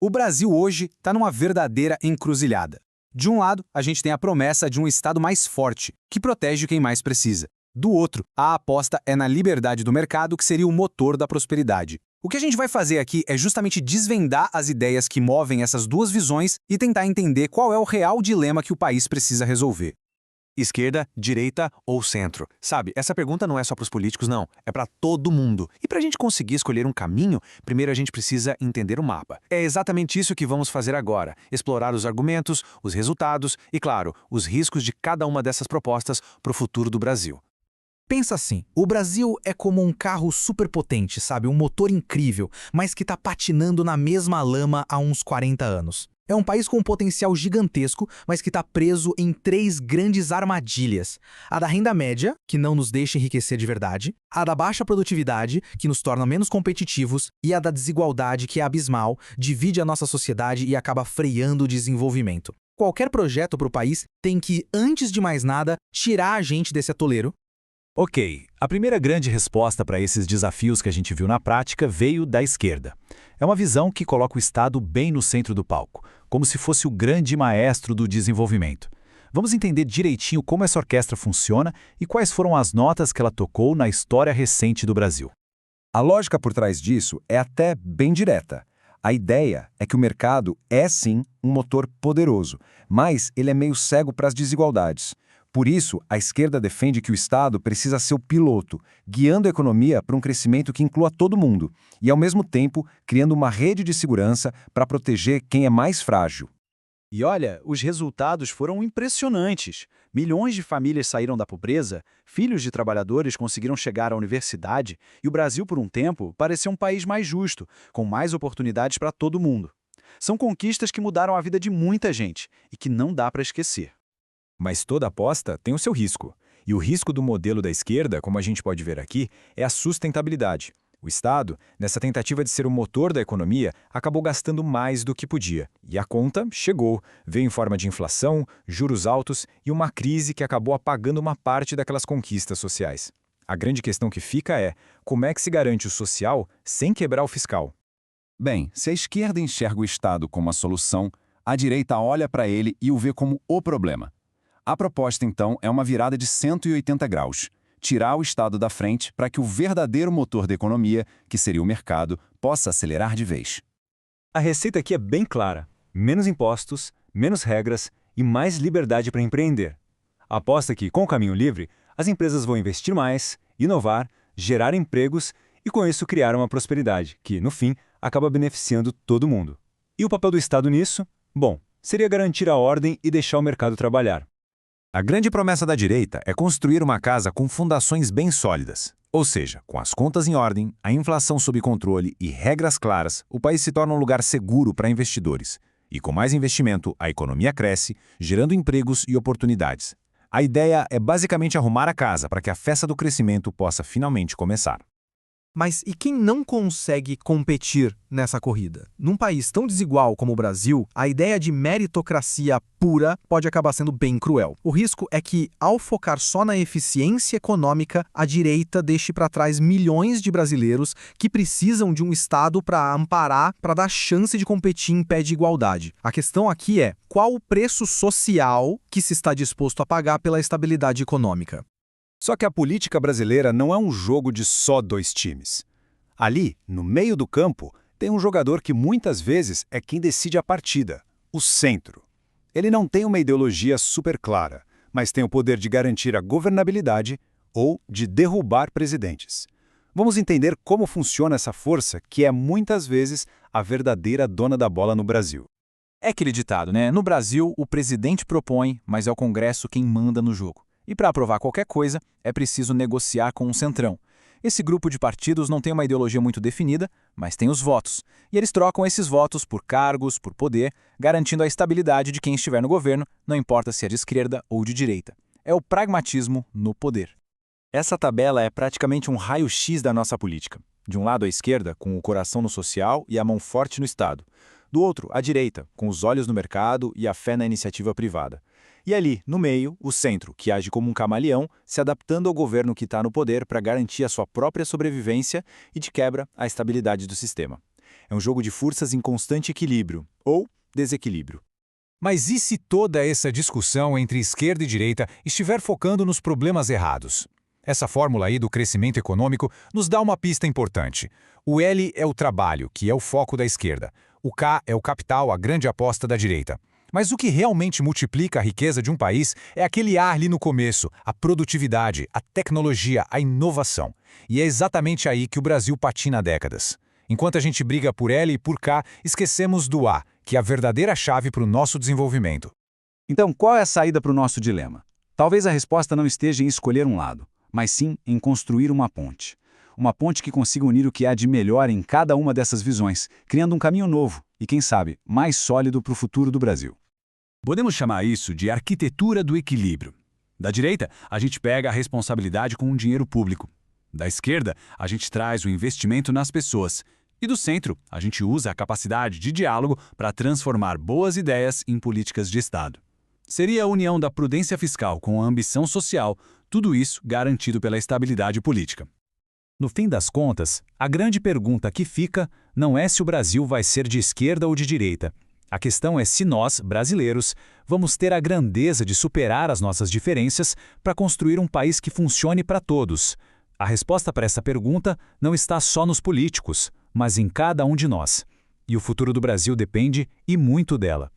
O Brasil hoje está numa verdadeira encruzilhada. De um lado, a gente tem a promessa de um Estado mais forte, que protege quem mais precisa. Do outro, a aposta é na liberdade do mercado, que seria o motor da prosperidade. O que a gente vai fazer aqui é justamente desvendar as ideias que movem essas duas visões e tentar entender qual é o real dilema que o país precisa resolver. Esquerda, direita ou centro? Sabe, essa pergunta não é só para os políticos, não. É para todo mundo. E para a gente conseguir escolher um caminho, primeiro a gente precisa entender o mapa. É exatamente isso que vamos fazer agora. Explorar os argumentos, os resultados e, claro, os riscos de cada uma dessas propostas para o futuro do Brasil. Pensa assim, o Brasil é como um carro superpotente, sabe? Um motor incrível, mas que está patinando na mesma lama há uns 40 anos. É um país com um potencial gigantesco, mas que está preso em 3 grandes armadilhas. A da renda média, que não nos deixa enriquecer de verdade, a da baixa produtividade, que nos torna menos competitivos, e a da desigualdade, que é abismal, divide a nossa sociedade e acaba freando o desenvolvimento. Qualquer projeto para o país tem que, antes de mais nada, tirar a gente desse atoleiro. Ok, a primeira grande resposta para esses desafios que a gente viu na prática veio da esquerda. É uma visão que coloca o Estado bem no centro do palco, como se fosse o grande maestro do desenvolvimento. Vamos entender direitinho como essa orquestra funciona e quais foram as notas que ela tocou na história recente do Brasil. A lógica por trás disso é até bem direta. A ideia é que o mercado é sim um motor poderoso, mas ele é meio cego para as desigualdades. Por isso, a esquerda defende que o Estado precisa ser o piloto, guiando a economia para um crescimento que inclua todo mundo, e ao mesmo tempo criando uma rede de segurança para proteger quem é mais frágil. E olha, os resultados foram impressionantes. Milhões de famílias saíram da pobreza, filhos de trabalhadores conseguiram chegar à universidade e o Brasil, por um tempo, pareceu um país mais justo, com mais oportunidades para todo mundo. São conquistas que mudaram a vida de muita gente e que não dá para esquecer. Mas toda aposta tem o seu risco. E o risco do modelo da esquerda, como a gente pode ver aqui, é a sustentabilidade. O Estado, nessa tentativa de ser o motor da economia, acabou gastando mais do que podia. E a conta chegou. Veio em forma de inflação, juros altos e uma crise que acabou apagando uma parte daquelas conquistas sociais. A grande questão que fica é, como é que se garante o social sem quebrar o fiscal? Bem, se a esquerda enxerga o Estado como a solução, a direita olha para ele e o vê como o problema. A proposta, então, é uma virada de 180 graus. Tirar o Estado da frente para que o verdadeiro motor da economia, que seria o mercado, possa acelerar de vez. A receita aqui é bem clara. Menos impostos, menos regras e mais liberdade para empreender. Aposta que, com o caminho livre, as empresas vão investir mais, inovar, gerar empregos e, com isso, criar uma prosperidade, que, no fim, acaba beneficiando todo mundo. E o papel do Estado nisso? Bom, seria garantir a ordem e deixar o mercado trabalhar. A grande promessa da direita é construir uma casa com fundações bem sólidas. Ou seja, com as contas em ordem, a inflação sob controle e regras claras, o país se torna um lugar seguro para investidores. E com mais investimento, a economia cresce, gerando empregos e oportunidades. A ideia é basicamente arrumar a casa para que a festa do crescimento possa finalmente começar. Mas e quem não consegue competir nessa corrida? Num país tão desigual como o Brasil, a ideia de meritocracia pura pode acabar sendo bem cruel. O risco é que, ao focar só na eficiência econômica, a direita deixe para trás milhões de brasileiros que precisam de um Estado para amparar, para dar chance de competir em pé de igualdade. A questão aqui é, qual o preço social que se está disposto a pagar pela estabilidade econômica? Só que a política brasileira não é um jogo de só 2 times. Ali, no meio do campo, tem um jogador que muitas vezes é quem decide a partida, o centro. Ele não tem uma ideologia super clara, mas tem o poder de garantir a governabilidade ou de derrubar presidentes. Vamos entender como funciona essa força que é muitas vezes a verdadeira dona da bola no Brasil. É aquele ditado, né? No Brasil, o presidente propõe, mas é o Congresso quem manda no jogo. E para aprovar qualquer coisa, é preciso negociar com um centrão. Esse grupo de partidos não tem uma ideologia muito definida, mas tem os votos. E eles trocam esses votos por cargos, por poder, garantindo a estabilidade de quem estiver no governo, não importa se é de esquerda ou de direita. É o pragmatismo no poder. Essa tabela é praticamente um raio-x da nossa política. De um lado, a esquerda, com o coração no social e a mão forte no Estado. Do outro, a direita, com os olhos no mercado e a fé na iniciativa privada. E ali, no meio, o centro, que age como um camaleão, se adaptando ao governo que está no poder para garantir a sua própria sobrevivência e, de quebra, a estabilidade do sistema. É um jogo de forças em constante equilíbrio, ou desequilíbrio. Mas e se toda essa discussão entre esquerda e direita estiver focando nos problemas errados? Essa fórmula aí do crescimento econômico nos dá uma pista importante. O L é o trabalho, que é o foco da esquerda. O K é o capital, a grande aposta da direita. Mas o que realmente multiplica a riqueza de um país é aquele A ali no começo, a produtividade, a tecnologia, a inovação. E é exatamente aí que o Brasil patina há décadas. Enquanto a gente briga por L e por K, esquecemos do A, que é a verdadeira chave para o nosso desenvolvimento. Então, qual é a saída para o nosso dilema? Talvez a resposta não esteja em escolher um lado, mas sim em construir uma ponte. Uma ponte que consiga unir o que há de melhor em cada uma dessas visões, criando um caminho novo e, quem sabe, mais sólido para o futuro do Brasil. Podemos chamar isso de arquitetura do equilíbrio. Da direita, a gente pega a responsabilidade com o dinheiro público. Da esquerda, a gente traz o investimento nas pessoas. E do centro, a gente usa a capacidade de diálogo para transformar boas ideias em políticas de Estado. Seria a união da prudência fiscal com a ambição social, tudo isso garantido pela estabilidade política. No fim das contas, a grande pergunta que fica não é se o Brasil vai ser de esquerda ou de direita. A questão é se nós, brasileiros, vamos ter a grandeza de superar as nossas diferenças para construir um país que funcione para todos. A resposta para essa pergunta não está só nos políticos, mas em cada um de nós. E o futuro do Brasil depende, e muito dela.